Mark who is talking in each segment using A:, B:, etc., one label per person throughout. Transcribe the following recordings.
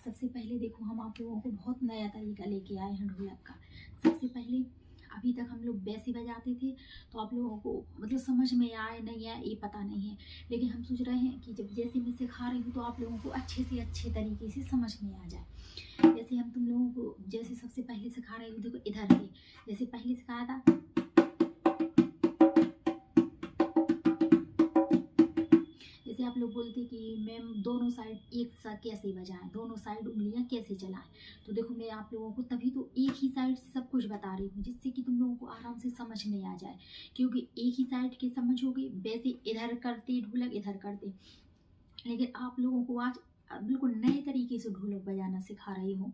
A: सबसे पहले देखो हम आप लोगों को बहुत नया तरीका लेके आए हैं ढोलक का। सबसे पहले अभी तक हम लोग वैसे बजाते थे तो आप लोगों को मतलब समझ में आए नहीं आए ये पता नहीं है, लेकिन हम सोच रहे हैं कि जब जैसे मैं सिखा रही हूँ तो आप लोगों को अच्छे से अच्छे तरीके से समझ में आ जाए। जैसे हम तुम लोगों को जैसे सबसे पहले सिखा रही हूँ, देखो इधर से जैसे पहले सिखाया था, जैसे आप लोग बोलते कि मैम दोनों साइड एक साथ कैसे बजाएं, दोनों साइड उंगलियां कैसे चलाएं। तो देखो मैं आप लोगों को तभी तो एक ही साइड से सब कुछ बता रही हूँ जिससे कि तुम लोगों को आराम से समझ में आ जाए, क्योंकि एक ही साइड के समझोगे वैसे इधर करते ढोलक इधर करते, लेकिन आप लोगों को आज बिल्कुल नए तरीके से ढोलक बजाना सिखा रही हूँ।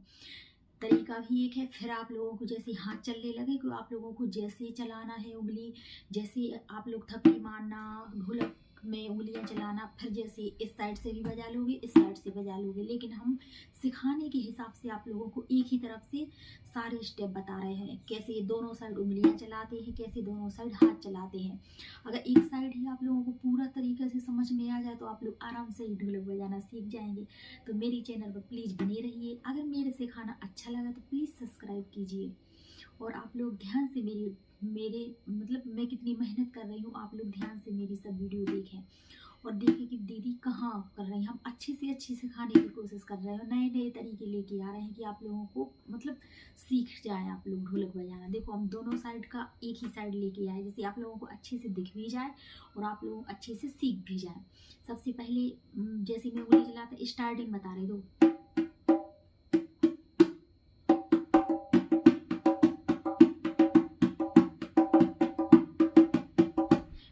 A: तरीका भी एक है, फिर आप लोगों को जैसे हाथ चलने लगे कि आप लोगों को जैसे चलाना है उंगली, जैसे आप लोग थप्पी मारना ढोलक में उंगलियां चलाना, फिर जैसे इस साइड से भी बजा लोगे इस साइड से बजा लोगे, लेकिन हम सिखाने के हिसाब से आप लोगों को एक ही तरफ से सारे स्टेप बता रहे हैं, कैसे दोनों साइड उंगलियां चलाते हैं, कैसे दोनों साइड हाथ चलाते हैं। अगर एक साइड ही आप लोगों को पूरा तरीके से समझ में आ जाए तो आप लोग आराम से ही ढोलक बजाना सीख जाएंगे। तो मेरी चैनल पर प्लीज़ बने रहिए। अगर मेरे सिखाना अच्छा लगा तो प्लीज़ सब्सक्राइब कीजिए, और आप लोग ध्यान से मेरे मतलब मैं कितनी मेहनत कर रही हूँ, आप लोग ध्यान से मेरी सब वीडियो देखें और देखें कि दीदी कहाँ कर रही हैं। हम अच्छे से अच्छे सिखाने की कोशिश कर रहे हैं, नए नए तरीके लेके आ रहे हैं कि आप लोगों को मतलब सीख जाए आप लोग ढोलक बजाना। देखो हम दोनों साइड का एक ही साइड लेके आए, जैसे आप लोगों को अच्छे से दिख भी जाए और आप लोग अच्छे से सीख भी जाए। सबसे पहले जैसे मैं उंगली चलाते स्टार्टिंग बता रही, दो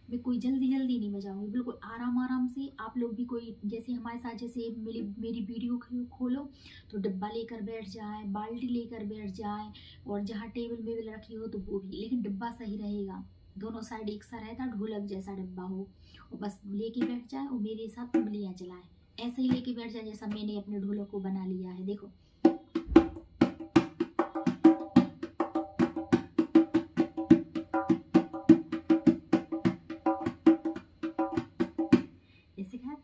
A: मैं कोई जल्दी जल्दी नहीं बजाऊंगी, बिल्कुल आराम आराम से। आप लोग भी कोई जैसे हमारे साथ जैसे मेरी वीडियो खोलो तो डिब्बा लेकर बैठ जाए, बाल्टी लेकर बैठ जाए, और जहाँ टेबल वेबल रखी हो तो वो भी, लेकिन डिब्बा सही रहेगा, दोनों साइड एक सा रहता, ढोलक जैसा डिब्बा हो, और बस लेके बैठ जाए और मेरे साथ उंगलियां चलाए, ऐसे ही लेके बैठ जाए जैसा मैंने अपने ढोलक को बना लिया है। देखो ऐसे खा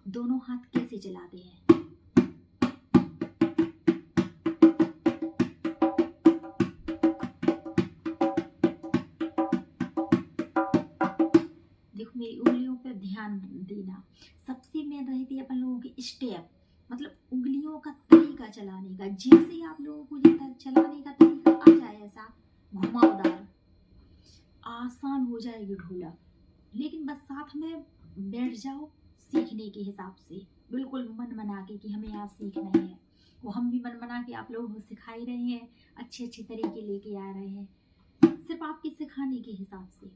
A: दोनों हाथ कैसे चलाते हैं। देखो मेरी उंगलियों पर ध्यान देना। सबसे मेन रहती है अपन लोगों की स्टेप, मतलब उंगलियों का तरीका चलाने का। जैसे ही आप लोगों को चलाने का तरीका आ जाए ऐसा घुमावदार, आसान हो जाएगी ढोलक। लेकिन बस साथ में बैठ जाओ सीखने के हिसाब से, बिल्कुल मन बना के कि हमें आज सीखना ही है। वो हम भी मन बना के आप लोगों को सिखा ही रहे हैं, अच्छे अच्छे तरीके लेके आ रहे हैं, सिर्फ आपके सिखाने के हिसाब से।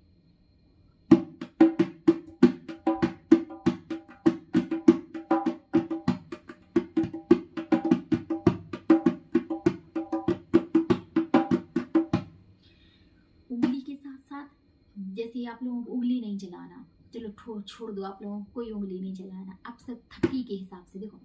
A: उंगली के साथ साथ जैसे आप लोगों को उंगली नहीं चलाना, चलो छोड़ दो, आप लोगों को कोई उंगली नहीं चलाना, अब सब थप्पी के हिसाब से। देखो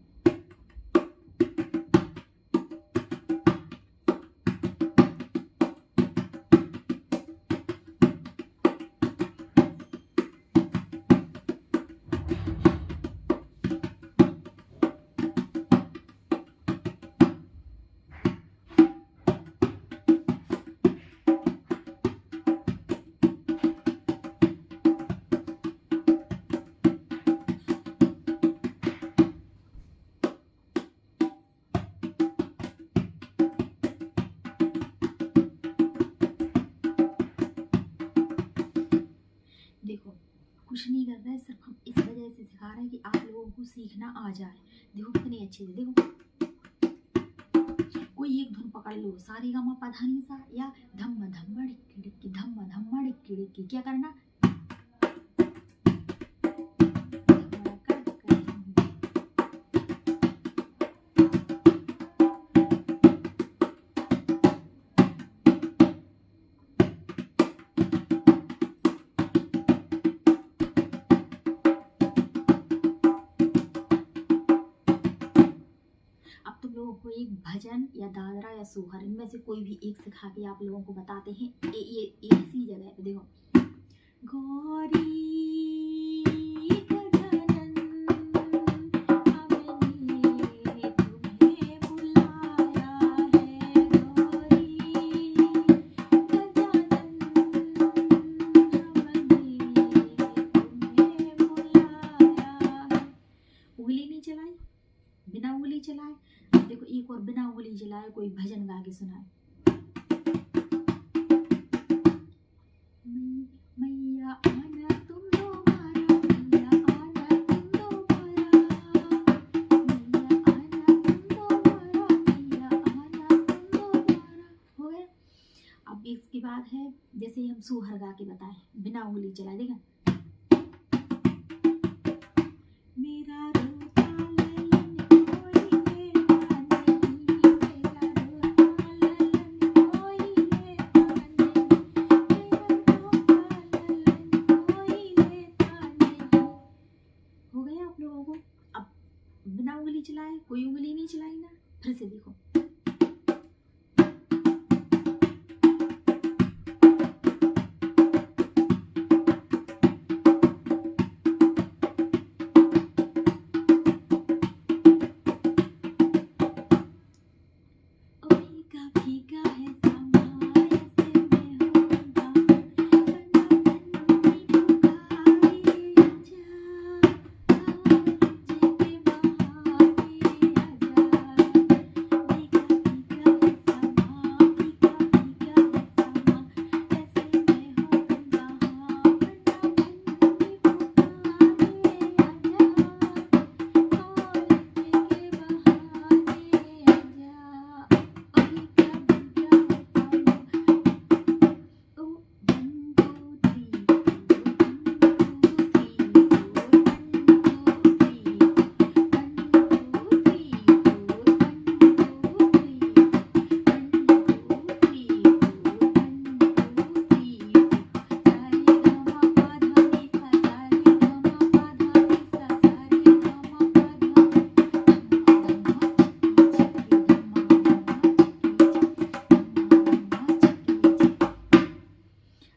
A: देखो कुछ नहीं कर रहा है, सिर्फ हम इस वजह से सिखा रहे हैं कि आप लोगों को सीखना आ जाए। देखो कितने अच्छे से, देखो कोई एक धुन पकड़ लो, सारेगामा पधा नी सा, या धम्म धम्म डिक्की डिक्की धम्म धम्म डिक्की डिक्की, क्या करना, को एक भजन या दादरा या सोहर, इनमें से कोई भी एक सिखा के आप लोगों को बताते हैं। ये इसी जगह पे देखो, गौरी गजानन हमने तुम्हें बुलाया है, गौरी गजानन हमने तुम्हें बुलाया है। उंगली नहीं चलाई, बिना उंगली चलाए। अब देखो एक और बिना उंगली चलाए कोई भजन गा के सुनाए। मैया आना तुम दोबारा, मैया आना तुम दोबारा, मैया आना तुम दोबारा, मैया आना तुम दोबारा। हो गया। अब इसके बाद है जैसे हम सोहर गा के बताए बिना उंगली चलाए, देखा। मेरा रोता ललन कोई लेता नहीं, मेरा रोता ललन कोई लेता नहीं, मेरा रोता ललन कोई लेता नहीं। हो गया आप लोगों को। अब बिना उंगली चलाए, कोई उंगली नहीं चलाई ना, फिर से देखो। भीगा भीगा है सामा, ऐसे में होगा बना बन्नी पुकारी, आजा आजे के बहारे आजा। भीगा भीगा है सामा, भीगा भीगा है सामा, ऐसे में होगा बना बन्नी पुकारी, आजा आजे के बहारे आजा।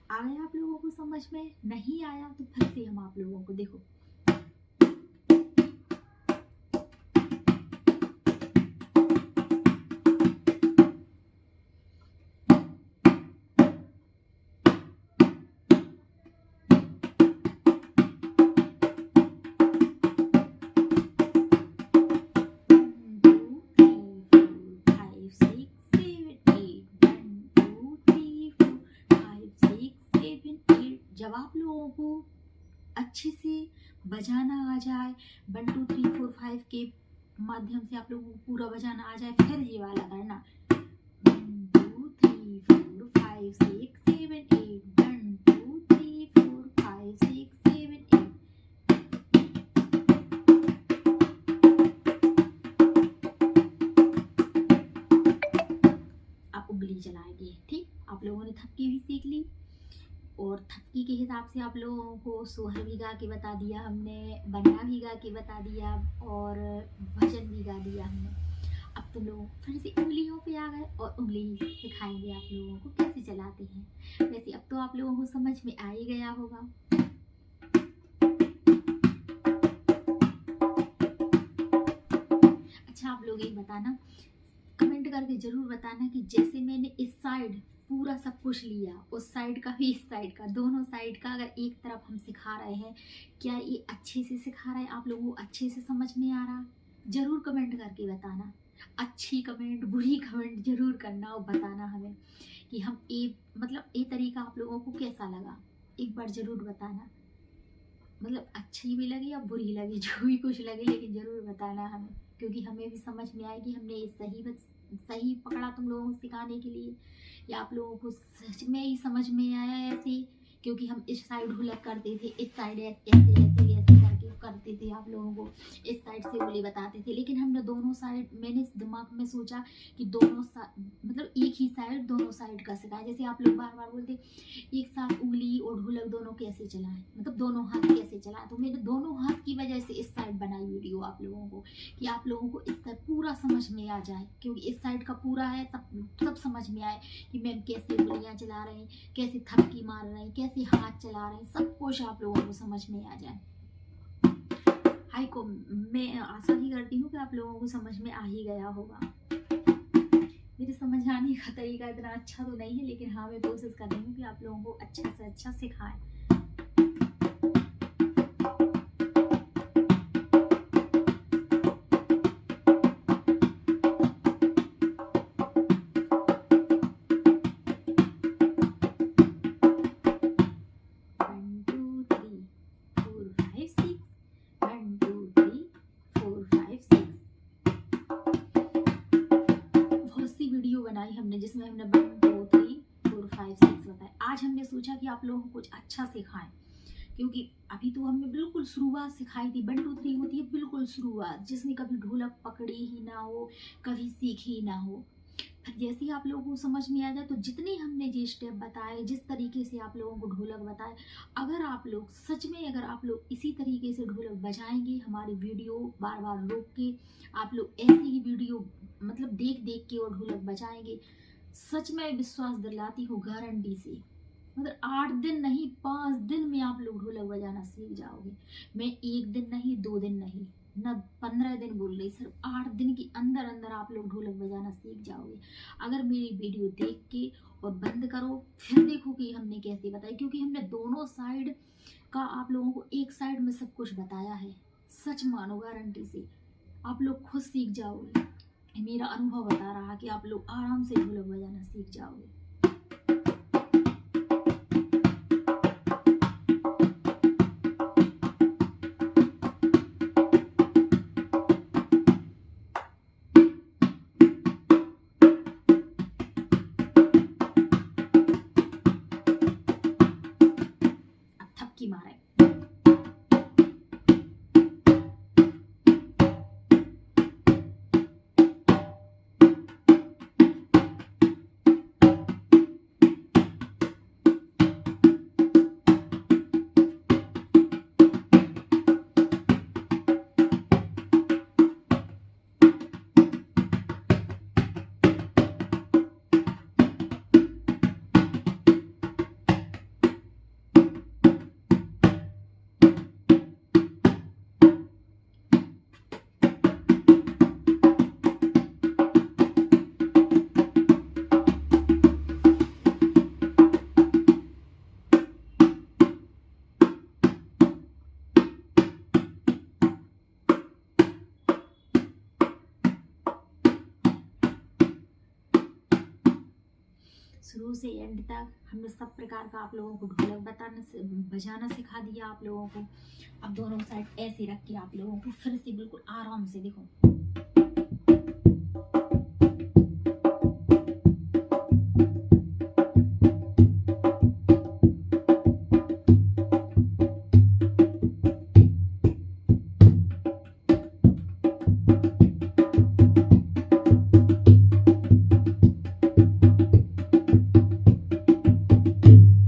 A: आया आप लोगों को समझ में? नहीं आया तो फिर से हम आप लोगों को देखो। जब आप लोगों को अच्छे से बजाना आ जाए, 1 2 3 4 5 के माध्यम से आप लोगों को पूरा बजाना आ जाए, फिर ये वाला करना 1 2 3 4 5 6 7 8 1 2 3 4 5 6 7 8। आप उंगली चलाएंगे, ठीक। आप लोगों ने थपकी भी सीख ली और थपकी के हिसाब से आप लोगों को सोहर भी गा के बता दिया हमने, बन्ना भी गा के बता दिया और भजन भी गा दिया हमने। अब तुम लोग फिर से उंगलियों पे आ गए और उंगली सिखाएंगे आप लोगों को कैसे चलाते हैं। वैसे अब तो आप लोगों को समझ में आ ही गया होगा। अच्छा आप लोग एक बताना, कमेंट करके जरूर बताना कि जैसे मैंने इस साइड पूरा सब कुछ लिया, उस साइड का भी, इस साइड का, दोनों साइड का अगर एक तरफ हम सिखा रहे हैं, क्या ये अच्छे से सिखा रहे हैं, आप लोगों को अच्छे से समझ में आ रहा? जरूर कमेंट करके बताना। अच्छी कमेंट, बुरी कमेंट जरूर करना और बताना हमें कि हम ये तरीका आप लोगों को कैसा लगा, एक बार जरूर बताना। मतलब अच्छी भी लगे या बुरी लगे, जो भी कुछ लगे, लेकिन जरूर बताना हमें, क्योंकि हमें भी समझ में आए कि हमने ये सही पकड़ा तुम लोगों को सिखाने के लिए, या आप लोगों को सच में ही समझ में आया ऐसे, क्योंकि हम इस साइड हुलक करते थे, इस साइड ऐसे ऐसे ऐसे ऐसे करके। करते थे आप लोगों को, इस साइड से उंगली बताते थे, लेकिन हमने दोनों साइड, मैंने दिमाग में सोचा कि दोनों मतलब एक ही साइड दोनों साइड का सिखाया। जैसे आप लोग बार बार बोलते एक साथ उंगली और ढोलक दोनों कैसे चलाएं, मतलब दोनों हाथ कैसे चलाएं, तो मैंने दोनों हाथ की वजह से इस साइड बनाई वीडियो आप लोगों को, कि आप लोगों को इसका पूरा समझ में आ जाए, क्योंकि इस साइड का पूरा है, सब समझ में आए कि मैम कैसे उंगलियां चला रहे हैं, कैसे थपकी मार रहे हैं, कैसे हाथ चला रहे हैं, सब कुछ आप लोगों को समझ में आ जाए। हाई को मैं आशा ही करती हूँ कि आप लोगों को समझ में आ ही गया होगा। मेरे समझाने का तरीका इतना अच्छा तो नहीं है, लेकिन हाँ मैं कोशिश कर रही हूँ कि आप लोगों को अच्छा से अच्छा सिखाएं। बनाई हमने जिसमें हमने 1 2 3 4 5 6 बताया। आज हमने सोचा कि आप लोगों को कुछ अच्छा सिखाएं, क्योंकि अभी तो हमने बिल्कुल शुरुआत सिखाई थी। 1 2 3 होती है बिल्कुल शुरुआत, जिसने कभी ढोलक पकड़ी ही ना हो, कभी सीखी ही ना हो। फिर जैसे ही आप लोगों को समझ में आ जाए, तो जितने हमने ये स्टेप बताए, जिस तरीके से आप लोगों को ढोलक बताए, अगर आप लोग सच में अगर आप लोग इसी तरीके से ढोलक बजाएंगे, हमारी वीडियो बार बार रोक के आप लोग ऐसी ही वीडियो मतलब देख देख के और ढोलक बजाएंगे, सच में विश्वास दिलाती हूँ गारंटी से, मतलब 8 दिन नहीं 5 दिन में आप लोग ढोलक बजाना सीख जाओगे। मैं 1 दिन नहीं 2 दिन नहीं ना 15 दिन बोल रही, सिर्फ 8 दिन के अंदर अंदर आप लोग ढोलक बजाना सीख जाओगे। अगर मेरी वीडियो देख के और बंद करो, फिर देखो कि हमने कैसे बताया, क्योंकि हमने दोनों साइड का आप लोगों को एक साइड में सब कुछ बताया है। सच मानो गारंटी से आप लोग खुद सीख जाओगे। मेरा अनुभव बता रहा कि आप लोग आराम से ढोलक बजाना सीख जाओगे। अब थपकी मारे, शुरू से एंड तक हमने सब प्रकार का आप लोगों को ढोलक बजाना सिखा दिया आप लोगों को। अब दोनों साइड ऐसे रख के आप लोगों को फिर से बिल्कुल आराम से देखो।